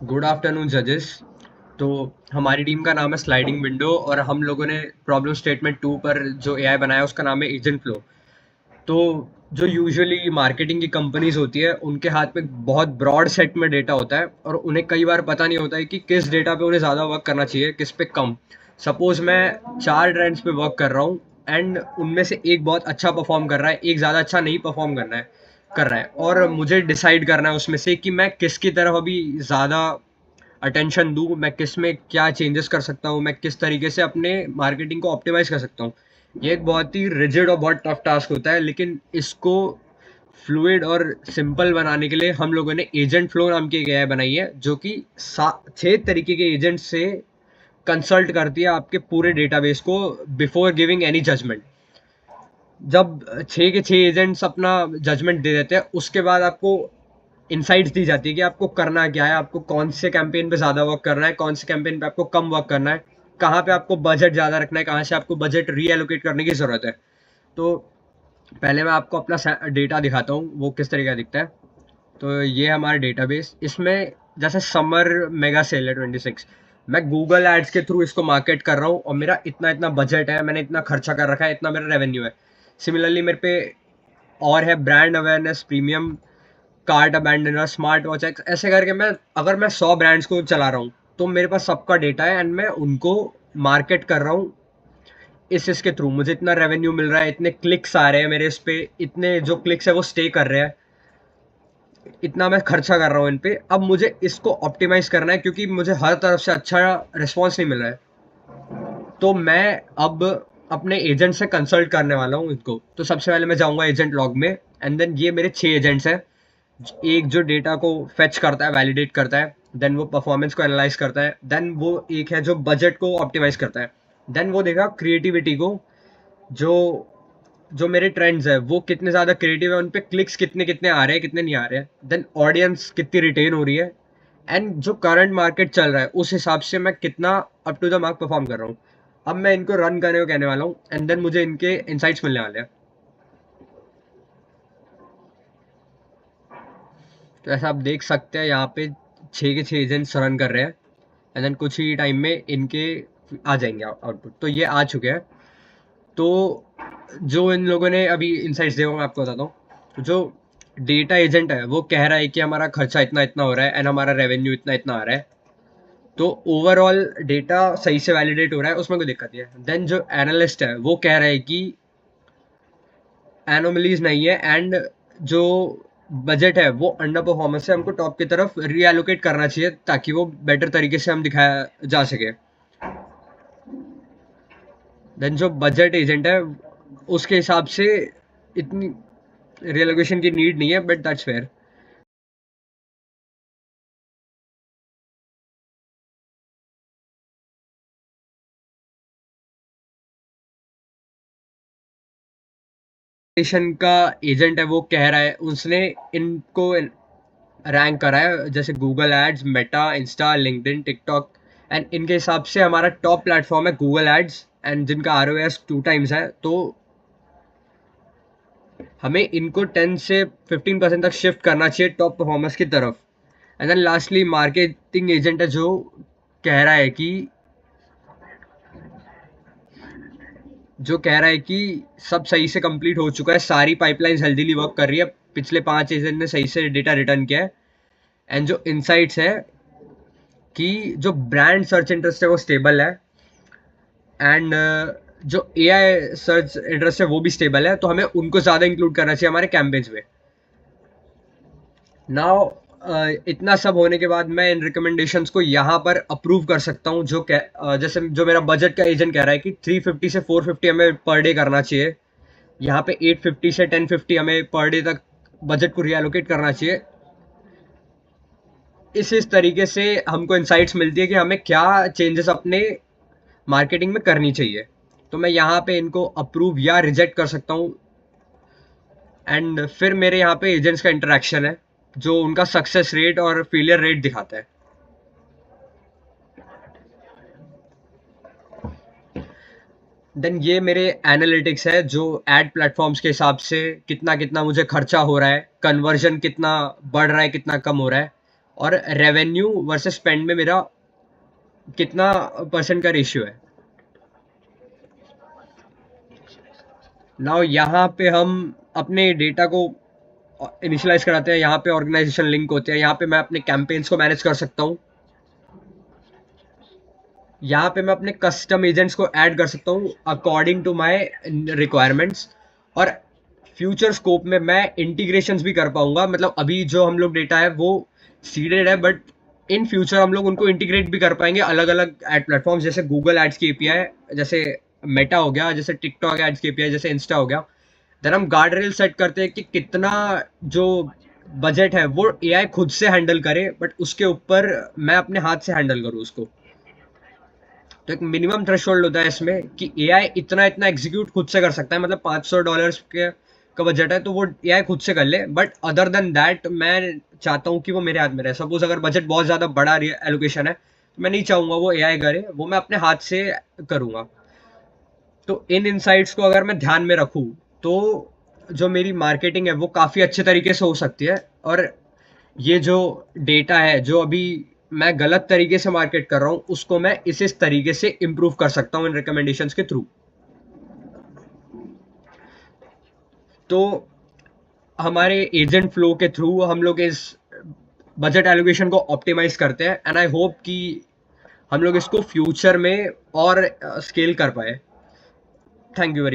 Good afternoon जजेस। तो हमारी टीम का नाम है स्लाइडिंग विंडो और हम लोगों ने प्रॉब्लम स्टेटमेंट 2 पर जो एआई बनाया उसका नाम है एजेंट फ्लो। तो जो यूजुअली मार्केटिंग की कंपनीज होती है उनके हाथ में बहुत ब्रॉड सेट में डेटा होता है और उन्हें कई बार पता नहीं होता है कि किस डेटा पे उन्हें ज़्यादा वर्क करना चाहिए, किस पे कम। सपोज मैं 4 ट्रेंड्स पे वर्क कर रहा हूँ एंड उनमें से एक बहुत अच्छा परफॉर्म कर रहा है, एक ज़्यादा अच्छा नहीं परफॉर्म कर रहा है और मुझे डिसाइड करना है उसमें से कि मैं किसकी तरफ अभी ज़्यादा अटेंशन दूँ, मैं किस में क्या चेंजेस कर सकता हूँ, मैं किस तरीके से अपने मार्केटिंग को ऑप्टिमाइज कर सकता हूँ। ये एक बहुत ही रिजिड और बहुत टफ टास्क होता है, लेकिन इसको फ्लूइड और सिंपल बनाने के लिए हम लोगों ने एजेंट फ्लो नाम की एक एआई बनाई है जो कि 6 तरीके के एजेंट से कंसल्ट करती है आपके पूरे डेटाबेस को बिफोर गिविंग एनी जजमेंट। जब 6 के 6 एजेंट्स अपना जजमेंट दे देते हैं उसके बाद आपको इनसाइट्स दी जाती है कि आपको करना क्या है, आपको कौन से कैंपेन पे ज़्यादा वर्क करना है, कौन से कैंपेन पे आपको कम वर्क करना है, कहाँ पे आपको बजट ज़्यादा रखना है, कहाँ से आपको बजट रीएलोकेट करने की ज़रूरत है। तो पहले मैं आपको अपना डेटा दिखाता हूँ वो किस तरीके का दिखता है। तो ये हमारा डेटाबेस, इसमें जैसे समर मेगा सेल है 26, मैं गूगल एड्स के थ्रू इसको मार्केट कर रहा हूँ और मेरा इतना इतना बजट है, मैंने इतना खर्चा कर रखा है, इतना मेरा रेवेन्यू है। सिमिलरली मेरे पे और है brand awareness, premium, cart abandoner, smartwatch X, ऐसे करके मैं अगर मैं 100 ब्रांड्स को चला रहा हूँ तो मेरे पास सबका डेटा है एंड मैं उनको मार्केट कर रहा हूँ। इसके थ्रू मुझे इतना रेवेन्यू मिल रहा है, इतने क्लिक्स आ रहे हैं मेरे इस पे, इतने जो क्लिक्स है वो स्टे कर रहे हैं, इतना मैं खर्चा कर रहा हूँ इन पे। अब मुझे इसको ऑप्टिमाइज करना है क्योंकि मुझे हर तरफ से अच्छा रिस्पॉन्स नहीं मिल रहा है। तो मैं अब अपने एजेंट से कंसल्ट करने वाला हूँ इनको। तो सबसे पहले मैं जाऊंगा एजेंट लॉग में एंड देन ये मेरे 6 एजेंट्स हैं। एक जो डेटा को फेच करता है, वैलिडेट करता है, देन वो परफॉर्मेंस को एनालाइज करता है, देन वो एक है जो बजट को ऑप्टिमाइज करता है, देन वो देखा क्रिएटिविटी को, जो जो मेरे ट्रेंड्स है वो कितने ज़्यादा क्रिएटिव है, उन पे क्लिक्स कितने कितने आ रहे हैं, कितने नहीं आ रहे हैं, देन ऑडियंस कितनी रिटेन हो रही है, एंड जो करंट मार्केट चल रहा है उस हिसाब से मैं कितना up to the mark perform कर रहा हूँ। अब मैं इनको रन करने को कहने वाला हूँ एंड देन मुझे इनके इनसाइट्स मिलने वाले हैं। तो ऐसा आप देख सकते हैं यहाँ पे 6 के 6 एजेंट्स रन कर रहे हैं एंड देन कुछ ही टाइम में इनके आ जाएंगे आउटपुट। तो ये आ चुके हैं। तो जो इन लोगों ने अभी इनसाइट्स दिए वो मैं आपको बताता हूँ। तो जो डेटा एजेंट है वो कह रहा है कि हमारा खर्चा इतना इतना हो रहा है एंड हमारा रेवेन्यू इतना इतना आ रहा है। तो ओवरऑल डेटा सही से वैलिडेट हो रहा है, उसमें कोई दिक्कत नहीं है। देन जो एनालिस्ट है वो कह रहा है कि एनोमलीज नहीं है एंड जो बजट है वो अंडर परफॉर्मेंस है, हमको टॉप की तरफ रीएलोकेट करना चाहिए ताकि वो बेटर तरीके से हम दिखाया जा सके। देन जो बजट एजेंट है उसके हिसाब से इतनी रियलोकेशन की नीड नहीं है, बट दैट्स फेयर। का एजेंट है वो कह रहा है, उसने इनको रैंक करा है जैसे Google Ads, Meta, Insta, LinkedIn, TikTok, and इनके हिसाब से हमारा टॉप प्लेटफॉर्म है गूगल एड्स एंड जिनका आरओएस 2 टाइम्स है। तो हमें इनको 10 से 15% तक शिफ्ट करना चाहिए टॉप परफॉर्मर्स की तरफ। And then lastly marketing agent है जो कह रहा है कि सब सही से कंप्लीट हो चुका है, सारी पाइपलाइंस हेल्दीली वर्क कर रही है, पिछले 5 एजेंट ने सही से डेटा रिटर्न किया है। एंड जो इनसाइट्स है कि जो ब्रांड सर्च इंटरेस्ट है वो स्टेबल है एंड जो एआई सर्च इंटरेस्ट है वो भी स्टेबल है, तो हमें उनको ज़्यादा इंक्लूड करना चाहिए हमारे कैंपेन्स में। नाउ इतना सब होने के बाद मैं इन रिकमेंडेशंस को यहाँ पर अप्रूव कर सकता हूँ। जैसे जो मेरा बजट का एजेंट कह रहा है कि 350 से 450 हमें पर डे करना चाहिए, यहाँ पे 850 से 1050 हमें पर डे तक बजट को रिएलोकेट करना चाहिए। इस तरीके से हमको इंसाइट्स मिलती है कि हमें क्या चेंजेस अपने मार्केटिंग में करनी चाहिए। तो मैं यहाँ पे इनको अप्रूव या रिजेक्ट कर सकता हूँ एंड फिर मेरे यहाँ पे एजेंट्स का इंटरेक्शन है जो उनका सक्सेस रेट और फेलियर रेट दिखाता है। देन ये मेरे एनालिटिक्स है जो एड प्लेटफॉर्म्स के हिसाब से कितना कितना मुझे खर्चा हो रहा है, कन्वर्जन कितना बढ़ रहा है, कितना कम हो रहा है, और रेवेन्यू वर्सेस स्पेंड में मेरा कितना परसेंट का रेशियो है। नाउ यहाँ पे हम अपने डेटा को इनिशियलाइज कराते हैं, यहाँ पे ऑर्गेनाइजेशन लिंक होते हैं, यहाँ पे मैं अपने कैंपेन्स को मैनेज कर सकता हूँ, यहाँ पे मैं अपने कस्टम एजेंट्स को ऐड कर सकता हूँ अकॉर्डिंग टू माय रिक्वायरमेंट्स। और फ्यूचर स्कोप में मैं इंटीग्रेशंस भी कर पाऊंगा, मतलब अभी जो हम लोग डेटा है वो सीडेड है, बट इन फ्यूचर हम लोग उनको इंटीग्रेट भी कर पाएंगे अलग अलग एड प्लेटफॉर्म्स, जैसे गूगल एड्स की एपीआई, जैसे मेटा हो गया, जैसे टिकटॉक एड्स की एपीआई, जैसे इंस्टा हो गया। देन हम गार्ड रेल सेट करते हैं कि कितना जो बजट है वो एआई खुद से हैंडल करे, बट उसके ऊपर मैं अपने हाथ से हैंडल करूँ उसको। तो एक मिनिमम थ्रेशोल्ड होता है इसमें कि एआई इतना इतना एग्जीक्यूट खुद से कर सकता है, मतलब $500 के का बजट है तो वो एआई खुद से कर ले, बट अदर देन दैट मैं चाहता हूँ कि वो मेरे हाथ में रहे। सपोज अगर बजट बहुत ज़्यादा बड़ा एलोकेशन है तो मैं नहीं चाहूँगा वो एआई करे, वो मैं अपने हाथ से करूँगा। तो इन इनसाइट्स को अगर मैं ध्यान में रखूँ तो जो मेरी मार्केटिंग है वो काफ़ी अच्छे तरीके से हो सकती है। और ये जो डेटा है जो अभी मैं गलत तरीके से मार्केट कर रहा हूँ उसको मैं इस तरीके से इम्प्रूव कर सकता हूँ इन रिकमेंडेशंस के थ्रू। तो हमारे एजेंट फ्लो के थ्रू हम लोग इस बजट एलोकेशन को ऑप्टिमाइज करते हैं, एंड आई होप कि हम लोग इसको फ्यूचर में और स्केल कर पाए। Thank you very